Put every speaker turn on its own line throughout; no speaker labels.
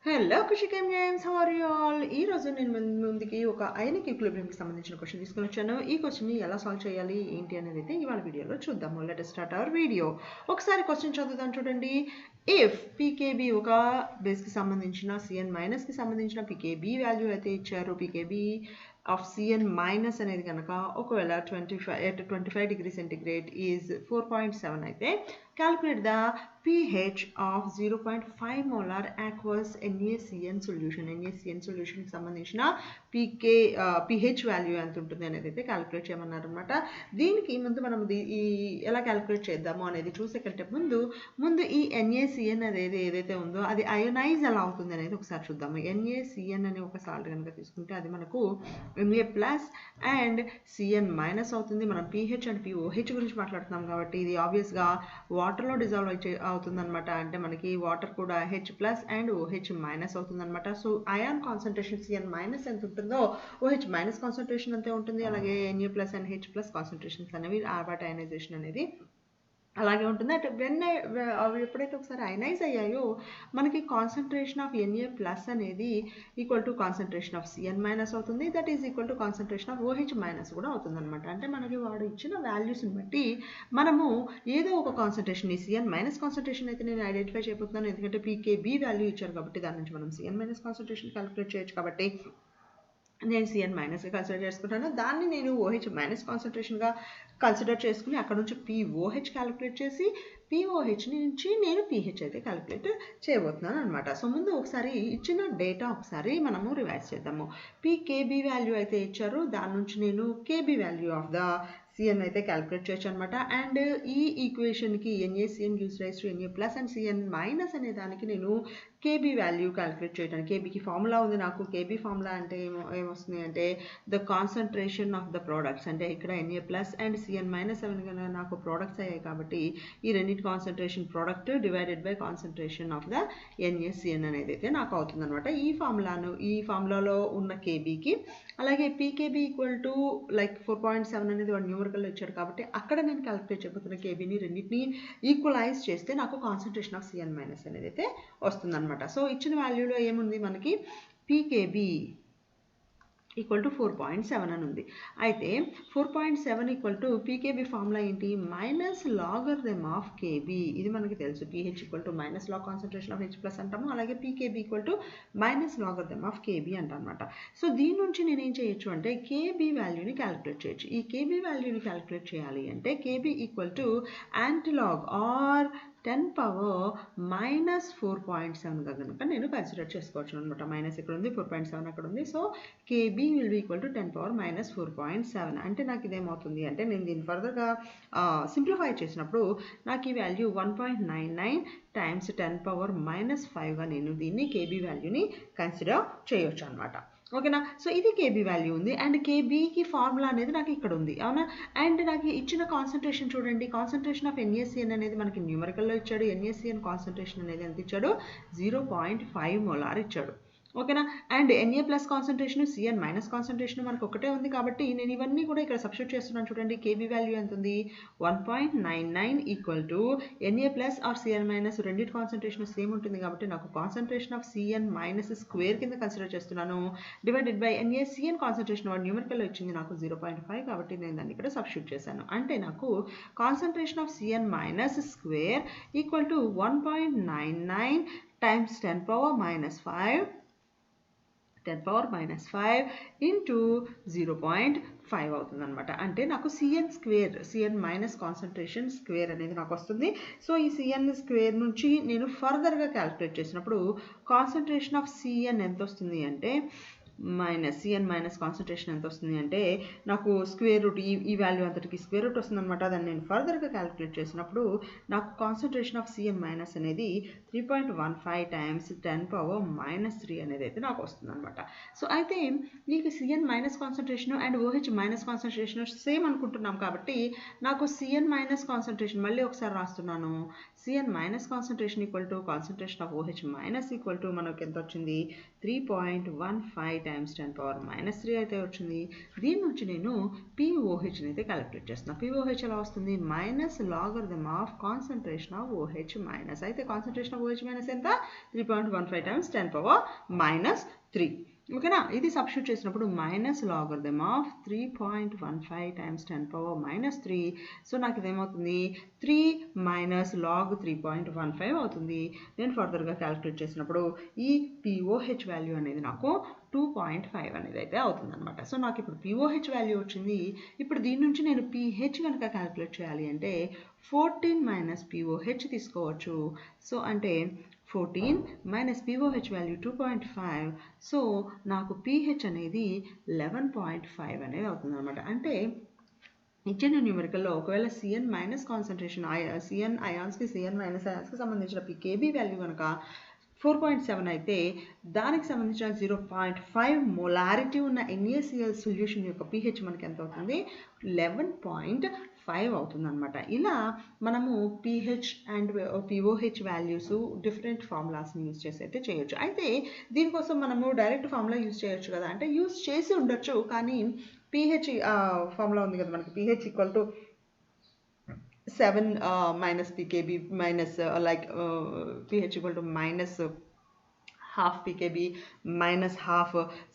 Hello కుషికేమ్ games, how are you all? ఈ రోజు నేను ముందుకి ఒక అయనిక్ ఈక్విలిబ్రియంకి సంబంధించిన క్వశ్చన్ తీసుకొని వచ్చాను. ఈ క్వశ్చన్ని ఎలా సాల్వ్ చేయాలి ఏంటి అనేది అయితే ఇవాళ వీడియోలో చూద్దాము. Let us start our video. ఒకసారి క్వశ్చన్ చదువుదాం చూడండి. ఇఫ్ పీకేబీ ఒక బేస్కి సంబంధించిన సిఎన్ మైనస్కి సంబంధించిన పీకేబీ వాల్యూ అయితే ఇచ్చారు. పీకేబీ ఆఫ్ సిఎన్ మైనస్ అనేది కనుక ఒకవేళ 25 డిగ్రీ సెంటిగ్రేడ్ ఈజ్ 4.7 అయితే calculate the pH of 0.5 molar aqueous NaCN solution. NaCN solution కి సంబంధించిన pH వాల్యూ ఎంత ఉంటుంది అనేది అయితే క్యాలిక్యులేట్ చేయమన్నారు అనమాట. దీనికి ముందు మనం ఎలా క్యాలిక్యులేట్ చేద్దాము అనేది చూసే కంటే ముందు ఈ NaCN అనేది ఏదైతే ఉందో అది అయోనైజ్ ఎలా అవుతుంది అనేది ఒకసారి చూద్దాము. NaCN అనే ఒక సాల్ట్ కనుక తీసుకుంటే అది మనకు Na plus and Cn minus అవుతుంది. మనం pH అండ్ pOH గురించి మాట్లాడుతున్నాం కాబట్టి ఇది ఆబ్వియస్గా వాటర్లో డిజాల్వ్ అవుతుంది అనమాట. అంటే మనకి వాటర్ కూడా H plus and OH minus అవుతుంది అనమాట. So ion concentration Cn minus ఎంత ఉంటుందో OH మైనస్ కాన్సన్ట్రేషన్ అంతే ఉంటుంది. అలాగే Na plus and H plus concentrations అనేవి వాటి అయనైజేషన్ అనేది అలాగే ఉంటుంది. అంటే అవి ఎప్పుడైతే ఒకసారి అయనైజ్ అయ్యాయో మనకి కాన్సన్ట్రేషన్ ఆఫ్ Na ప్లస్ అనేది equal to concentration of Cn minus అవుతుంది. That is equal to concentration of OH minus కూడా అవుతుంది అనమాట. అంటే మనకి వాడు ఇచ్చిన వాల్యూస్ని బట్టి మనము ఏదో ఒక కాన్సన్ట్రేషన్ Cn మైనస్ కాన్సన్ట్రేషన్ అయితే నేను ఐడెంటిఫై చేయబోతున్నాను. ఎందుకంటే పీకేబీ వాల్యూ ఇచ్చారు కాబట్టి దాని నుంచి మనం Cn మైనస్ కాన్సన్ట్రేషన్ క్యాలిక్యులేట్ చేయొచ్చు. కాబట్టి నేను Cn మైనస్గా కన్సిడర్ చేసుకుంటాను. దాన్ని నేను OH మైనస్ కాన్సన్ట్రేషన్గా కన్సిడర్ చేసుకుని అక్కడ నుంచి pOH క్యాలిక్యులేట్ చేసి pOH నుంచి నేను pH అయితే క్యాలిక్యులేట్ చేయబోతున్నాను అనమాట. సో ముందు ఒకసారి ఇచ్చిన డేటా ఒకసారి మనము రివైజ్ చేద్దాము. pKb వాల్యూ అయితే ఇచ్చారు. దాని నుంచి నేను KB value of the Cn అయితే క్యాలిక్యులేట్ చేయొచ్చు అనమాట. అండ్ ఈ ఈక్వేషన్కి NaCN gives rise to Na plus and Cn minus అనే దానికి నేను KB వాల్యూ క్యాలిక్యులేట్ చేయడానికి KBకి ఫార్ములా ఉంది నాకు. KB ఫార్ములా అంటే ఏమొస్తుంది అంటే the concentration of the products. అంటే ఇక్కడ Na plus and Cn minus అవి నాకు ప్రోడక్ట్స్ అయ్యాయి కాబట్టి ఈ రెండింటి concentration product divided by concentration of the NaCN అనేది అయితే నాకు అవుతుంది అనమాట. ఈ ఫార్ములాలో ఉన్న KBకి అలాగే pKb ఈక్వల్ టు లైక్ 4.7 అనేది వాడు న్యూమరికల్లో ఇచ్చాడు కాబట్టి అక్కడ నేను క్యాలిక్యులేట్ చేయబోతున్న KBని రెండింటిని ఈక్వలైజ్ చేస్తే నాకు కాన్సన్ట్రేషన్ ఆఫ్ Cn మైనస్ అనేది అయితే వస్తుంది అనమాట. సో ఇచ్చిన వాల్యూలో ఏముంది మనకి pKb ఈక్వల్ టు 4.7 అని ఉంది. అయితే 4.7 ఈక్వల్ టు పీకేబీ ఫార్ములా ఏంటి? Minus logarithm of Kb. ఇది మనకి తెలుసు. pH equal to minus log concentration of H plus అంటాము. అలాగే pKb equal to minus logarithm of Kb అంటామన్నమాట. సో దీని నుంచి నేను ఏం చేయొచ్చు అంటే కేబీ వాల్యూని క్యాలిక్యులేట్ చేయొచ్చు. ఈ కేబీ వాల్యూని క్యాలిక్యులేట్ చేయాలి అంటే Kb equal to antilog or 10 power minus 4.7గా కనుక నేను కన్సిడర్ చేసుకోవచ్చు అనమాట. మైనస్ ఇక్కడ ఉంది, 4.7 అక్కడ ఉంది. So KB will be equal to 10 power minus 4.7. అంటే నాకు ఇదేమవుతుంది అంటే నేను దీన్ని ఫర్దర్గా సింప్లిఫై చేసినప్పుడు నాకు ఈ వాల్యూ 1.99 టైమ్స్ 10 పవర్ మైనస్ 5గా నేను దీన్ని KB వాల్యూని కన్సిడర్ చేయొచ్చు అనమాట. ఓకేనా? సో ఇది కేబీ వాల్యూ ఉంది. అండ్ కేబీకి ఫార్ములా అనేది నాకు ఇక్కడ ఉంది, అవునా? అండ్ నాకు ఇచ్చిన కాన్సన్ట్రేషన్ చూడండి. కాన్సన్ట్రేషన్ ఆఫ్ NaCN అనేది మనకి న్యూమరికల్లో ఇచ్చాడు. NaCN కాన్సన్ట్రేషన్ అనేది ఎంత ఇచ్చాడు? 0.5 మోలార్ ఇచ్చాడు. ఓకేనా? And Na plus concentration Cn minus concentration మనకు ఒకటే ఉంది కాబట్టి నేను ఇవన్నీ కూడా ఇక్కడ సబ్స్టిట్యూట్ చేస్తున్నాను. చూడండి కేబీ వాల్యూ ఎంత ఉంది? 1.99 equal to Na plus or Cn minus రెండింటి కాన్సన్ట్రేషన్ సేమ్ ఉంటుంది కాబట్టి నాకు concentration of Cn minus square కింద కన్సిడర్ చేస్తున్నాను. డివైడెడ్ బై NaCN కాన్సన్ట్రేషన్ వాడు న్యూమరికల్లో ఇచ్చింది నాకు 0.5 కాబట్టి నేను దాన్ని ఇక్కడ సబ్స్టిట్యూట్ చేశాను. అంటే నాకు concentration of Cn minus square equal to 1.99 times 10 power minus 5 10 power minus 5 into 0.5 అవుతుంది అనమాట. అంటే నాకు Cn మైనస్ కాన్సన్ట్రేషన్ స్క్వేర్ అనేది నాకు వస్తుంది. సో ఈ Cn స్క్వేర్ నుంచి నేను ఫర్దర్గా క్యాలిక్యులేట్ చేసినప్పుడు కాన్సన్ట్రేషన్ ఆఫ్ Cn ఎంత వస్తుంది అంటే Cn మైనస్ కాన్సన్ట్రేషన్ ఎంత వస్తుంది అంటే నాకు స్క్వేర్ రూట్ ఈ వాల్యూ అంతటికి స్క్వేర్ రూట్ వస్తుంది అనమాట. దాన్ని నేను ఫర్దర్గా క్యాలిక్యులేట్ చేసినప్పుడు నాకు కాన్సన్ట్రేషన్ ఆఫ్ Cn మైనస్ అనేది 3.15 టైమ్స్ 10 పవర్ మైనస్ 3 అనేది అయితే నాకు వస్తుంది అనమాట. సో అయితే నీకు Cn minus concentration and OH minus concentration same అనుకుంటున్నాం కాబట్టి నాకు Cn మైనస్ కాన్సన్ట్రేషన్ మళ్ళీ ఒకసారి రాస్తున్నాను. Cn minus concentration equal to concentration of OH minus equal to మనకు ఎంత వచ్చింది? 3.15 టైమ్స్ 10⁻³ అయితే వచ్చింది. దీని నుంచి నేను POHని అయితే క్యాలిక్యులేట్ చేస్తున్నా. POH ఎలా వస్తుంది? Minus logarithm of concentration of OH minus. అయితే కాన్సన్ట్రేషన్ ఆఫ్ OH మైనస్ ఎంత? 3.15 టైమ్స్ 10⁻³ ఓకేనా. ఇది సబ్స్టిట్యూట్ చేసినప్పుడు minus logarithm of 3.15 times 10⁻³ so నాకు ఇదేమవుతుంది? 3 మైనస్ లాగ్ 3.15 అవుతుంది. నేను ఫర్దర్గా క్యాలిక్యులేట్ చేసినప్పుడు ఈ POH వాల్యూ అనేది నాకు 2.5 అనేది అయితే అవుతుంది అనమాట. సో నాకు ఇప్పుడు POH వాల్యూ వచ్చింది. ఇప్పుడు దీని నుంచి నేను pH కనుక క్యాలిక్యులేట్ చేయాలి అంటే 14 మైనస్ POH తీసుకోవచ్చు. సో అంటే 14 మైనస్ POH వాల్యూ 2.5 సో నాకు pH అనేది 11.5 అనేది అవుతుంది అనమాట. అంటే ఇచ్చిన న్యూమరికల్లో ఒకవేళ CN మైనస్ కాన్సన్ట్రేషన్ CN అయాన్స్కి CN మైనస్ అయాన్స్కి సంబంధించిన KB వాల్యూ కనుక 4.7 అయితే దానికి సంబంధించిన 0.5 మొలారిటీ ఉన్న NaCl సొల్యూషన్ యొక్క pH మనకి ఎంత అవుతుంది? 11.5 అవుతుంది అనమాట. ఇలా మనము pH and POH values different ఫార్ములాస్ని యూజ్ చేసి అయితే చేయొచ్చు. అయితే దీనికోసం మనము డైరెక్ట్ ఫార్ములా యూజ్ చేయొచ్చు కదా అంటే యూజ్ చేసి ఉండొచ్చు. కానీ pH ఫార్ములా ఉంది కదా మనకి pH equal to 7 minus pKb minus pH equal to minus half pKb minus half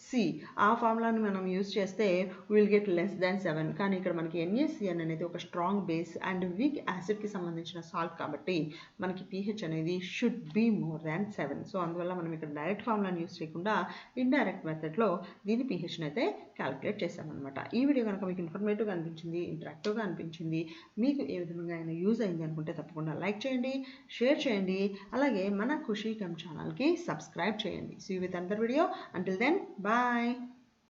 C ఆ ఫార్ములాని మనం యూజ్ చేస్తే విల్ గెట్ లెస్ దాన్ 7. కానీ ఇక్కడ మనకి NaCN అనేది ఒక స్ట్రాంగ్ బేస్ అండ్ వీక్ యాసిడ్కి సంబంధించిన సాల్ట్ కాబట్టి మనకి pH అనేది should be more than 7. So అందువల్ల మనం ఇక్కడ డైరెక్ట్ ఫార్ములాని యూజ్ చేయకుండా ఇండైరెక్ట్ మెథడ్లో దీని pHని అయితే క్యాలిక్యులేట్ చేసామన్నమాట. ఈ వీడియో కనుక మీకు ఇన్ఫర్మేటివ్గా అనిపించింది, ఇంటరాక్టివ్గా అనిపించింది, మీకు ఏ విధంగా అయినా యూజ్ అయింది అనుకుంటే తప్పకుండా లైక్ చేయండి, షేర్ చేయండి, అలాగే మన ఖుషీ కమ్ ఛానల్కి సబ్స్క్రైబ్ చేయండి. See you with another video. Until then, bye.